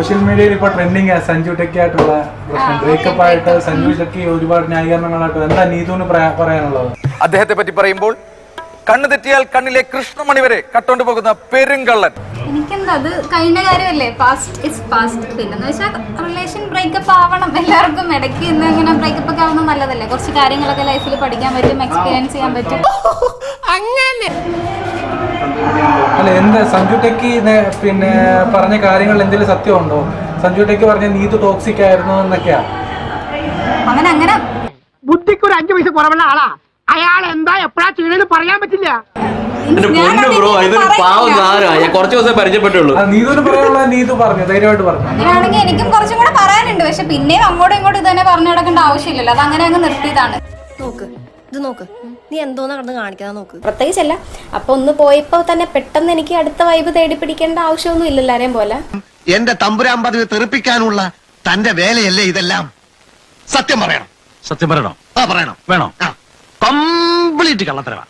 Social മീഡിയയിൽ ഇപ്പൊ trending Sanju techie ആയിട്ടുള്ള പ്രശ്നം, ബ്രേക്കപ്പ് ആയിട്ട് സഞ്ജു ടെക്കി ഒരുപാട് ന്യായീകരണങ്ങളായിട്ട് എന്താ നീതുവിന് പറയാനുള്ളത്? അദ്ദേഹത്തെ പറ്റി പറയുമ്പോൾ കണ്ണു തെറ്റിയാൽ കണ്ണിലെ കൃഷ്ണമണി വരെ കട്ടോണ്ട് പോകുന്ന പെരുങ്കള്ളൻ. എനിക്കെന്താ, അത് കഴിഞ്ഞ കാര്യമല്ലേ, പാസ്റ്റ് ഇസ് പാസ്റ്റ്. പിന്നെന്ന് വെച്ചാൽ റിലേഷൻ ബ്രേക്കപ്പ് ആവണം, എല്ലാവർക്കും ഇടയ്ക്ക് ഇന്ന് ഇങ്ങനെ ബ്രേക്കപ്പ് ഒക്കെ ആവുന്നത് നല്ലതല്ലേ. കുറച്ച് കാര്യങ്ങളൊക്കെ ലൈഫിൽ പഠിക്കാൻ പറ്റും, എക്സ്പീരിയൻസ് ചെയ്യാൻ പറ്റും. അങ്ങനെ അല്ല, എന്താ സഞ്ജു ടെക്കി പിന്നെ പറഞ്ഞ കാര്യങ്ങളിൽ എന്തെങ്കിലും സത്യമുണ്ടോ? സഞ്ജു ടെക്കി പറഞ്ഞ നീതു ടോക്സിക് ആയിരുന്നു എന്നൊക്കെയാ. അങ്ങനെ ബുദ്ധിക്ക് ഒരു 5 പൈസ കുറവുള്ള ആളാ അയാൾ. എന്താ എപ്പോഴാ ചെയ്യണെന്ന് പറയാൻ പറ്റില്ല. കുറച്ച് ദിവസം പരിചയപ്പെട്ടുള്ളൂ. നീതുവിന് പറയാനുള്ള നീതു പറഞ്ഞു, ധൈര്യമായിട്ട് പറഞ്ഞു. അങ്ങനെയാണെങ്കിൽ എനിക്കും കുറച്ചും കൂടെ പറയാനുണ്ട്. പക്ഷെ പിന്നെയും അങ്ങോട്ടും ഇങ്ങോട്ടും ഇതന്നെ പറഞ്ഞു നടക്കേണ്ട ആവശ്യമില്ലല്ലോ, അത് അങ്ങനെ അങ്ങ് നിർത്തിയതാണ്. നോക്ക് നീ എന്തോന്നാ കിടന്ന് കാണിക്കാതെ നോക്ക്. പ്രത്യേകിച്ചല്ല, അപ്പൊ ഒന്ന് പോയപ്പോ തന്നെ പെട്ടെന്ന് എനിക്ക് അടുത്ത വൈബ് തേടി പിടിക്കേണ്ട ആവശ്യമൊന്നും ഇല്ലല്ലോ ആരെയും പോലെ. എന്റെ തമ്പുരാൻ പതിവ് തെറിപ്പിക്കാനുള്ള തന്റെ വേലയല്ലേ ഇതെല്ലാം? സത്യം പറയണം. സത്യം പറയണോ? ആ പറയണം. വേണോ? കംപ്ലീറ്റ് കള്ളത്തരവാ.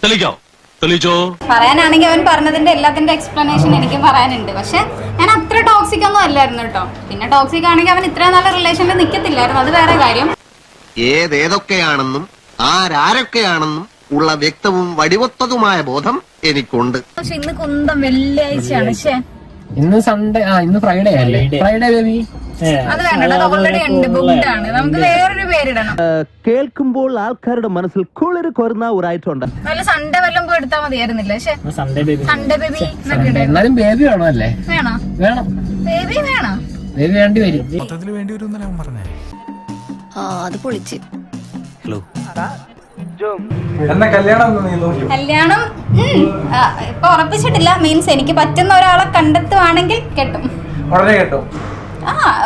തെളിയിച്ചോ? പറയാനാണെങ്കിൽ അവൻ പറഞ്ഞതിന്റെ എല്ലാത്തിന്റെ എക്സ്പ്ലനേഷൻ എനിക്ക് പറയാനുണ്ട്. പക്ഷെ ഞാൻ അത്ര ടോക്സിക് ഒന്നും അല്ലായിരുന്നു കേട്ടോ. പിന്നെ ടോക്സിക് ആണെങ്കിൽ അവൻ ഇത്രയും നല്ല റിലേഷനിൽ നിൽക്കത്തില്ലായിരുന്നു, അത് വേറെ കാര്യം. ഏതേതൊക്കെയാണെന്നും ആരൊക്കെയാണെന്നും ഉള്ള വ്യക്തവും വടിവൊത്തതുമായ ബോധം എനിക്കുണ്ട്. പക്ഷെ ഇന്ന് കുന്തം വെള്ളിയാഴ്ചയാണ്. ഇന്ന് സൺഡേ, ഇന്ന് ഫ്രൈഡേ അല്ലേ? Friday baby. അത് വേണ്ട, അത് ഓൾറെഡി ഉണ്ട്, ബുക്ക്ഡ് ആണ്. നമുക്ക് വേറൊരു പേരിടണം. കേൾക്കുമ്പോൾ ആൾക്കാരുടെ മനസ്സിൽ കുളിര് കൊരുന്ന ഒരായിട്ടുണ്ട്. വല്ല സൺഡേ വല്ലതും പോയി എടുത്താൽ മതിയായിരുന്നില്ല. പക്ഷെ സൺഡേ ബേബി, സൺഡേ ബേബി എന്നാലും ബേബി വേണോ? അല്ലേ? വേണോ? വേണം, ബേബി വേണോ? ബേബി വേണ്ടി വരും. വേണ്ടി വരും എന്നല്ല പറഞ്ഞേ. അത് പൊളിച്ച്. എന്നാ കല്യാണം കല്യാണം ഇപ്പൊ ഉറപ്പിച്ചിട്ടില്ല. മീൻസ് എനിക്ക് പറ്റുന്ന ഒരാളെ കണ്ടെത്തുവാണെങ്കിൽ കെട്ടും. ഉടനെ കേട്ടോ?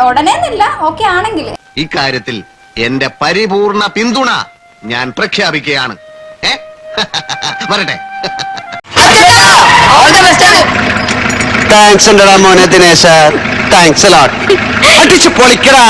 ഉടനെന്നില്ല, ഓക്കെ ആണെങ്കിൽ. ഇക്കാര്യത്തിൽ എന്റെ പരിപൂർണ പിന്തുണ ഞാൻ പ്രഖ്യാപിക്കുകയാണ്. വരട്ടെ. താങ്ക്സ് ഉണ്ടടാ മോനെ ദിനേശ. Thanks a lot. അടിച്ചു പൊളിക്കടാ.